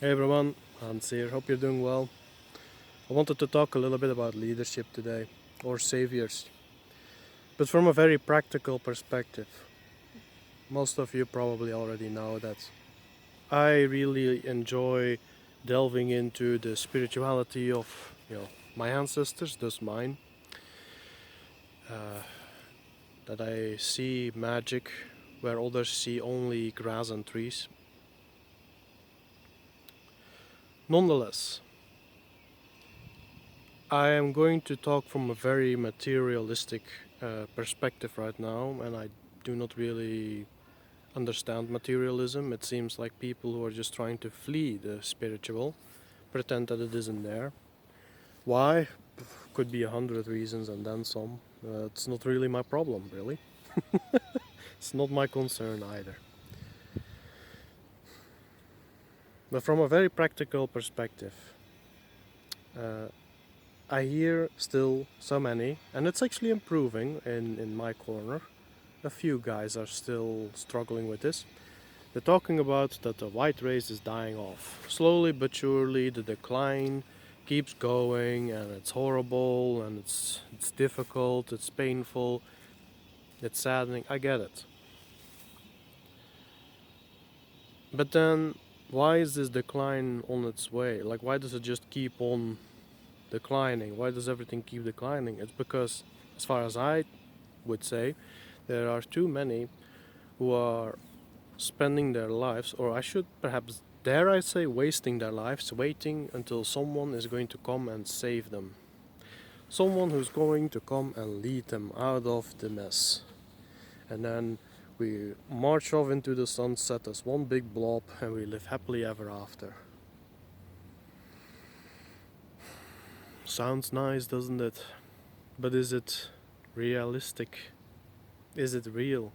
Hey everyone, Hanz here. Hope you're doing well. I wanted to talk a little bit about leadership today, or saviors, but from a very practical perspective. Most of you probably already know that I really enjoy delving into the spirituality of, my ancestors, thus mine. Uh, that I see magic where others see only grass and trees. Nonetheless, I am going to talk from a very materialistic perspective right now, and I do not really understand materialism. It seems like people who are just trying to flee the spiritual pretend that it isn't there. Why? Could be 100 reasons and then some. It's not really my problem, really. It's not my concern either. But from a very practical perspective, uh, I hear still so many, and it's actually improving in my corner. A few guys are still struggling with this. They're talking about that the white race is dying off. Slowly but surely, the decline keeps going, and it's horrible, and it's difficult, it's painful, it's saddening. I get it. But then, why is this decline on its way? Like, why does it just keep on declining? Why does everything keep declining? It's because, as far as I would say, there are too many who are spending their lives, or I should perhaps dare I say, wasting their lives, waiting until someone is going to come and save them. Someone who's going to come and lead them out of the mess. And then we march off into the sunset as one big blob and we live happily ever after. Sounds nice, doesn't it? But is it realistic? Is it real?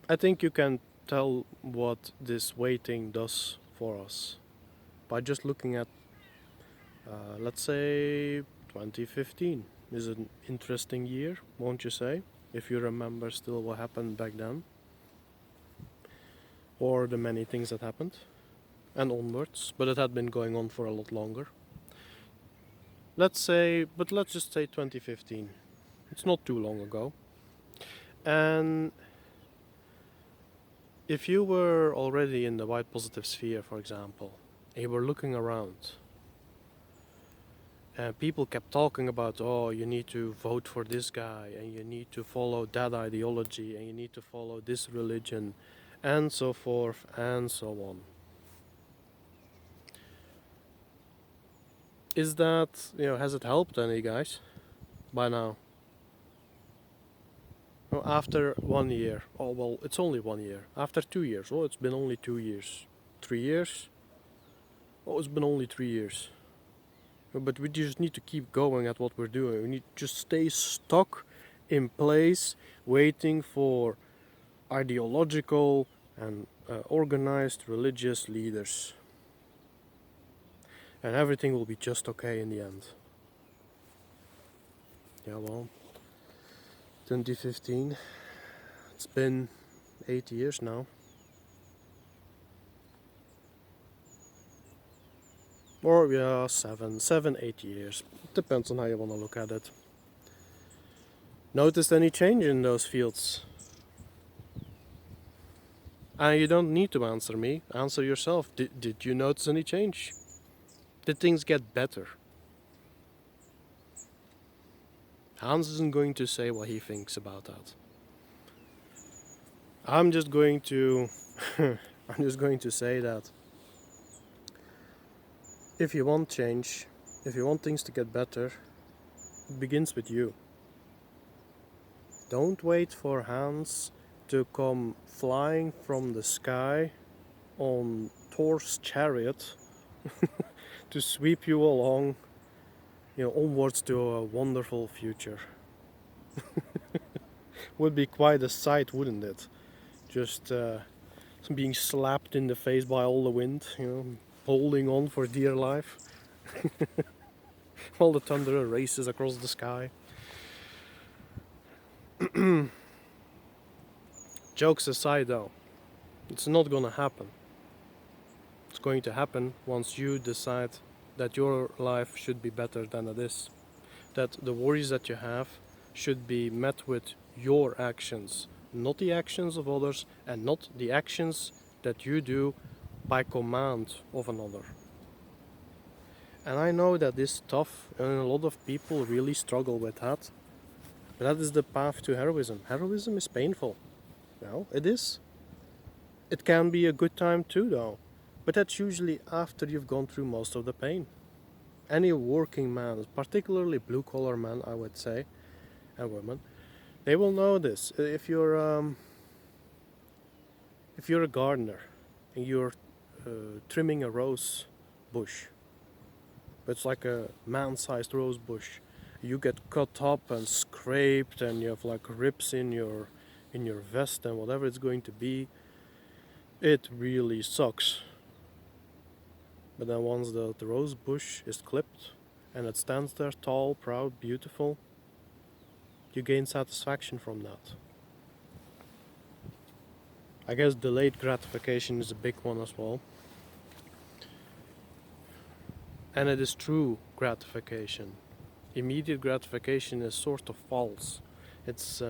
I think you can tell what this waiting does for us by just looking at, let's say, 2015 is an interesting year, won't you say? If you remember still what happened back then, or the many things that happened, and onwards, but it had been going on for a lot longer. Let's just say 2015. It's not too long ago. And if you were already in the white positive sphere, for example, and you were looking around, and people kept talking about, oh, you need to vote for this guy, and you need to follow that ideology, and you need to follow this religion, and so forth, and so on. Is that, has it helped any guys by now? Well, after 1 year, oh well, it's only 1 year. After 2 years, oh, it's been only 2 years. 3 years? Oh, it's been only 3 years. But we just need to keep going at what we're doing. We need to just stay stuck in place, waiting for ideological and organized religious leaders. And everything will be just okay in the end. Yeah, well, 2015. It's been 8 years now. Or, yeah, 8 years. Depends on how you want to look at it. Noticed any change in those fields? And you don't need to answer me. Answer yourself. Did you notice any change? Did things get better? Hans isn't going to say what he thinks about that. I'm just going to I'm just going to say that if you want change, if you want things to get better, it begins with you. Don't wait for Hans to come flying from the sky on Thor's chariot to sweep you along, onwards to a wonderful future. Would be quite a sight, wouldn't it? Just being slapped in the face by all the wind, holding on for dear life. All the thunder races across the sky. Jokes aside, though, it's not gonna happen. It's going to happen once you decide that your life should be better than it is. That the worries that you have should be met with your actions, not the actions of others, and not the actions that you do by command of another. And I know that this is tough, and a lot of people really struggle with that. But that is the path to heroism. Heroism is painful. No, it is. It can be a good time too, though. But that's usually after you've gone through most of the pain. Any working man, particularly blue-collar men, I would say, and women, they will know this. If you're a gardener and you're trimming a rose bush, it's like a man-sized rose bush. You get cut up and scraped, and you have like rips in your vest and whatever it's going to be. It really sucks. But then once the rose bush is clipped and it stands there tall, proud, beautiful, you gain satisfaction from that. I guess delayed gratification is a big one as well. And it is true gratification. Immediate gratification is sort of false. It's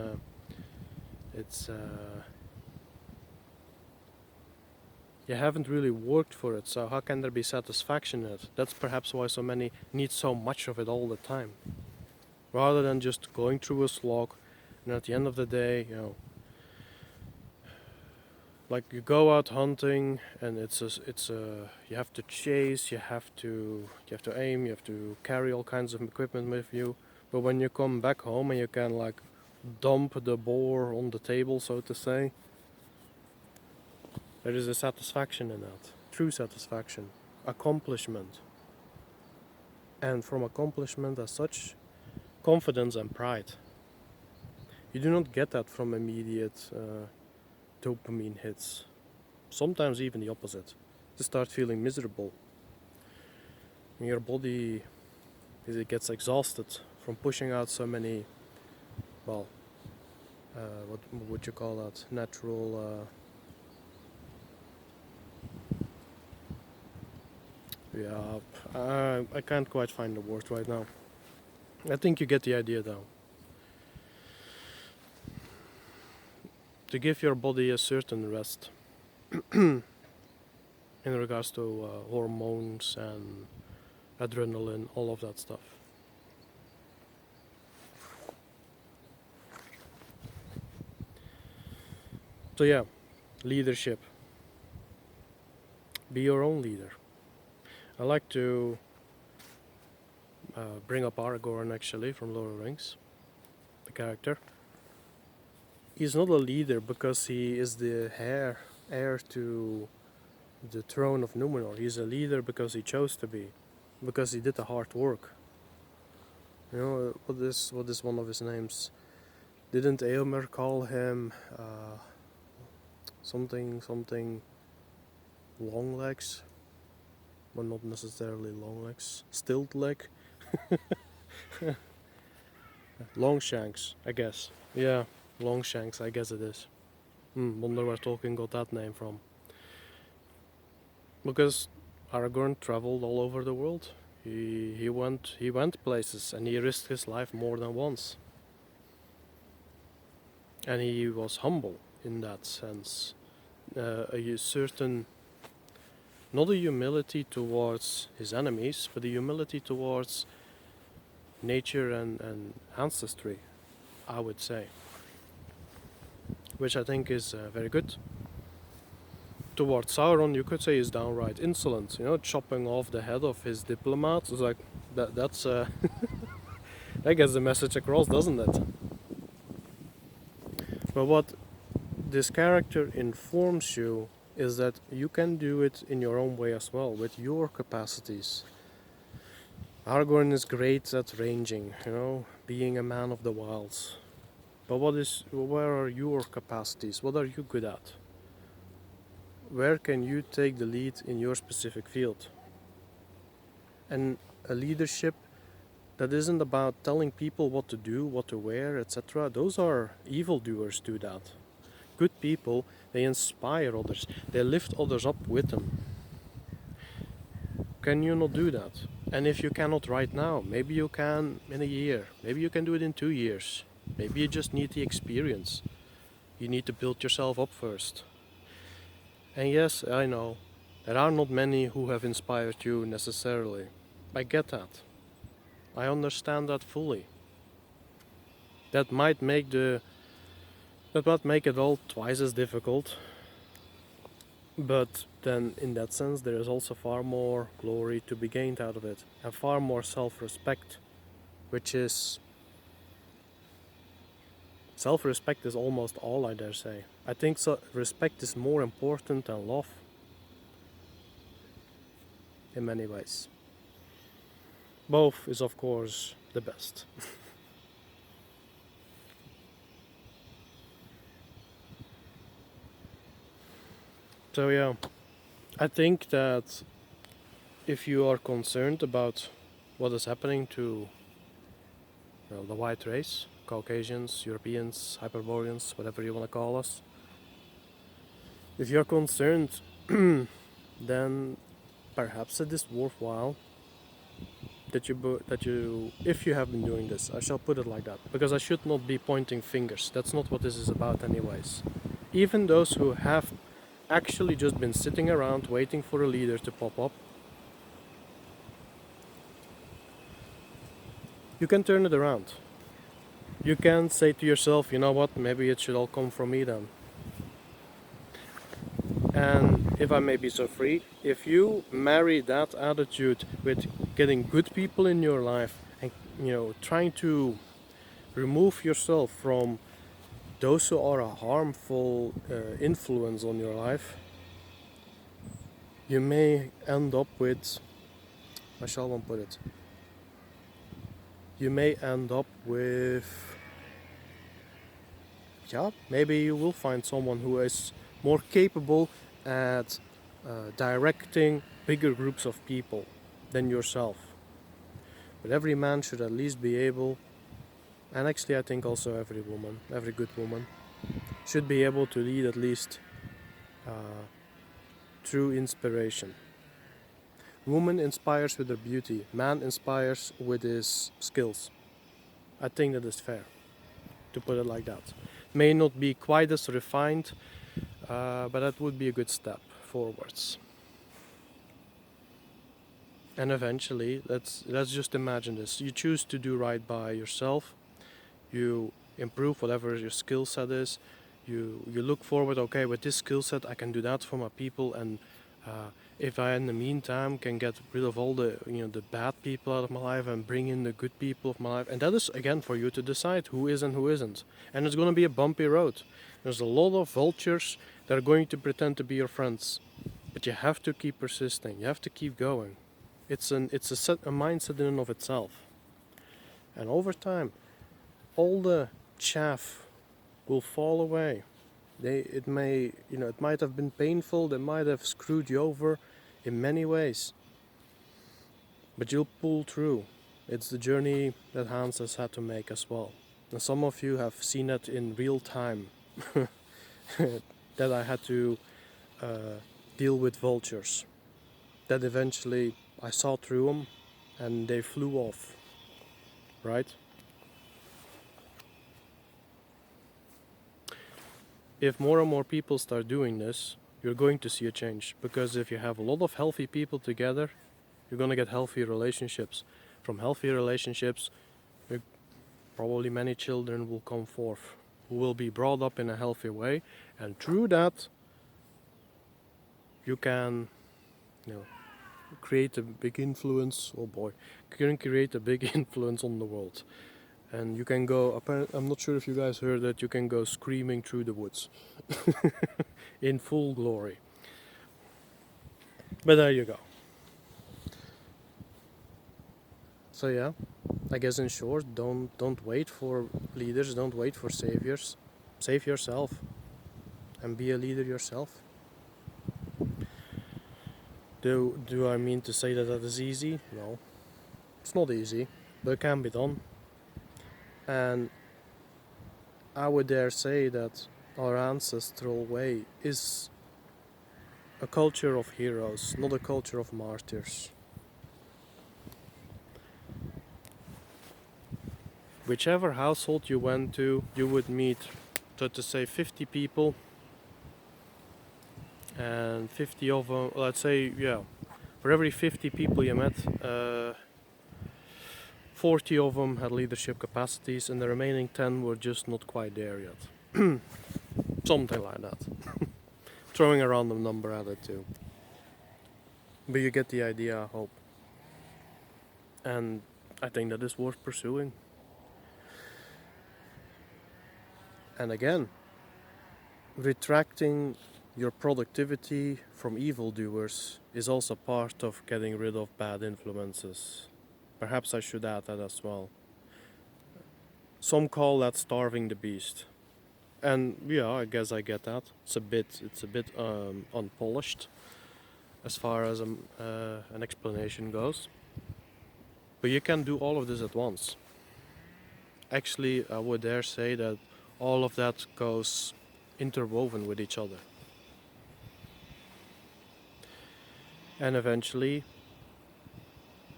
you haven't really worked for it, so how can there be satisfaction in it? That's perhaps why so many need so much of it all the time. Rather than just going through a slog, and at the end of the day, like you go out hunting, and you have to chase, you have to aim, you have to carry all kinds of equipment with you. But when you come back home and you can like dump the boar on the table, so to say, there is a satisfaction in that, true satisfaction, accomplishment, and from accomplishment as such, confidence and pride. You do not get that from immediate dopamine hits. Sometimes even the opposite. You start feeling miserable. Your body it gets exhausted from pushing out so many, what would you call that? Natural. I can't quite find the word right now. I think you get the idea though. To give your body a certain rest in regards to hormones and adrenaline, all of that stuff. So yeah, leadership. Be your own leader. I like to bring up Aragorn actually from Lord of the Rings, the character. He's not a leader because he is the heir to the throne of Numenor. He's a leader because he chose to be, because he did the hard work. You know, what is one of his names? Didn't Eomer call him something long legs? Well, not necessarily long legs. Stilt leg? Longshanks, I guess. Yeah, Longshanks, I guess it is. Wonder where Tolkien got that name from. Because Aragorn traveled all over the world. He went places and he risked his life more than once. And he was humble in that sense. A certain, not a humility towards his enemies, but a humility towards nature and ancestry, I would say. Which I think is very good. Towards Sauron, you could say, is downright insolent. You know, chopping off the head of his diplomats. It's like that's that gets the message across, doesn't it? But what this character informs you is that you can do it in your own way as well, with your capacities. Aragorn is great at ranging, you know, being a man of the wilds. But where are your capacities? What are you good at? Where can you take the lead in your specific field? And a leadership that isn't about telling people what to do, what to wear, etc. Those are evildoers do that. Good people, they inspire others. They lift others up with them. can you not do that? And if you cannot right now, maybe you can in a year, maybe you can do it in 2 years. Maybe you just need the experience. You need to build yourself up first. And yes, I know, there are not many who have inspired you necessarily. I get that. I understand that fully. That might make it all twice as difficult. But then in that sense there is also far more glory to be gained out of it, and far more self-respect, which is self-respect is almost all, I dare say. I think so, respect is more important than love in many ways. Both is of course the best. So yeah, I think that if you are concerned about what is happening to the white race, Caucasians, Europeans, Hyperboreans, whatever you want to call us, if you're concerned, then perhaps it is worthwhile that you, if you have been doing this, I shall put it like that, because I should not be pointing fingers. That's not what this is about, anyways. Even those who have actually just been sitting around waiting for a leader to pop up, you can turn it around. You can say to yourself, you know what, maybe it should all come from me then. And if I may be so free, if you marry that attitude with getting good people in your life and trying to remove yourself from those who are a harmful influence on your life, you may end up with, how shall one put it? You may end up with, maybe you will find someone who is more capable at directing bigger groups of people than yourself. But every man should at least be able, and actually I think also every woman, every good woman, should be able to lead at least through inspiration. Woman inspires with her beauty, man inspires with his skills. I think that is fair, to put it like that. May not be quite as refined, but that would be a good step forwards. And eventually, let's just imagine this. You choose to do right by yourself. You improve whatever your skill set is. You look forward, okay, with this skill set I can do that for my people, and if I in the meantime can get rid of all the the bad people out of my life and bring in the good people of my life, and that is again for you to decide who is and who isn't. And it's going to be a bumpy road. There's a lot of vultures that are going to pretend to be your friends, but you have to keep persisting. You have to keep going. It's a mindset in and of itself. And over time, all the chaff will fall away. It might have been painful. They might have screwed you over in many ways, but you'll pull through. It's the journey that Hanz has had to make as well. And some of you have seen it in real time. That I had to deal with vultures. That eventually I saw through them and they flew off. Right? If more and more people start doing this, you're going to see a change. Because if you have a lot of healthy people together, you're going to get healthy relationships. From healthy relationships, probably many children will come forth, who will be brought up in a healthy way. And through that, you can create a big influence. Oh boy, you can create a big influence on the world. And you can go, I'm not sure if you guys heard that, you can go screaming through the woods in full glory. But there you go. So yeah, I guess in short, don't wait for leaders, don't wait for saviors. Save yourself and be a leader yourself. Do I mean to say that is easy? No, it's not easy, but it can be done. And I would dare say that our ancestral way is a culture of heroes, not a culture of martyrs. whichever household you went to, you would meet, so to say, 50 people, and 50 of them, let's say, yeah, for every 50 people you met, 40 of them had leadership capacities, and the remaining 10 were just not quite there yet. Something like that. Throwing a random number at it too. But you get the idea, I hope. And I think that is worth pursuing. And again, retracting your productivity from evildoers is also part of getting rid of bad influences. Perhaps I should add that as well. Some call that starving the beast. And yeah, I guess I get that. It's a bit unpolished as far as an explanation goes. But you can do all of this at once. Actually, I would dare say that all of that goes interwoven with each other. And eventually,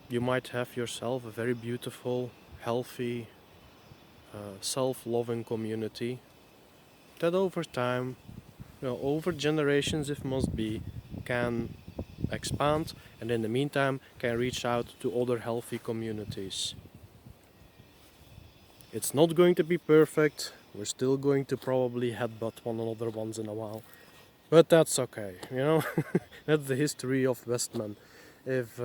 you might have yourself a very beautiful, healthy, self-loving community that over time, over generations if must be, can expand, and in the meantime can reach out to other healthy communities. It's not going to be perfect. We're still going to probably headbutt one another once in a while. But that's okay, That's the history of Westmen. If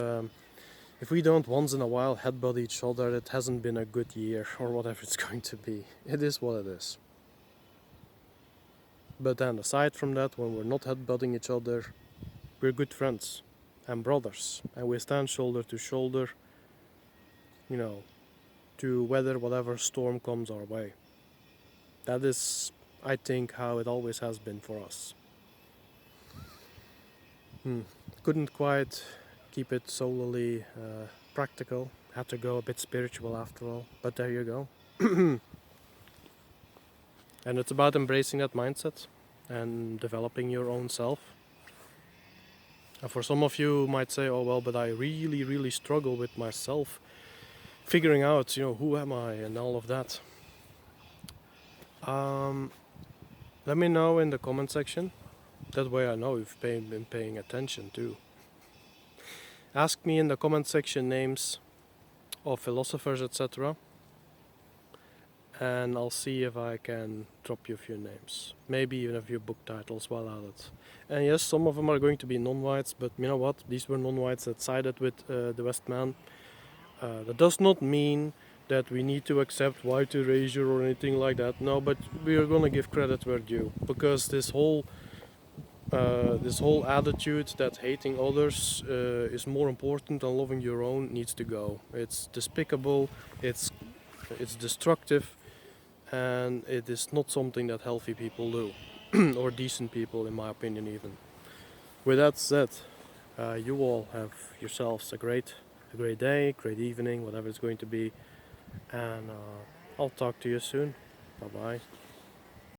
we don't once in a while headbutt each other, it hasn't been a good year, or whatever it's going to be. It is what it is. But then aside from that, when we're not headbutting each other, we're good friends and brothers, and we stand shoulder to shoulder, to weather whatever storm comes our way. That is, I think, how it always has been for us. Couldn't quite keep it solely practical. Had to go a bit spiritual after all, but there you go. And it's about embracing that mindset and developing your own self. And for some of you might say, oh well, but I really, really struggle with myself, figuring out, who am I and all of that. Let me know in the comment section. That way I know you've been paying attention too. Ask me in the comment section names of philosophers, etc. And I'll see if I can drop you a few names. Maybe even a few book titles while at it. And yes, some of them are going to be non-whites, but you know what? These were non-whites that sided with the Westman. That does not mean that we need to accept white erasure or anything like that. No, but we are gonna give credit where due, because this whole attitude that hating others is more important than loving your own needs to go. It's despicable, it's destructive, and it is not something that healthy people do, or decent people in my opinion even. With that said, you all have yourselves a great day, great evening, whatever it's going to be, and I'll talk to you soon. Bye bye.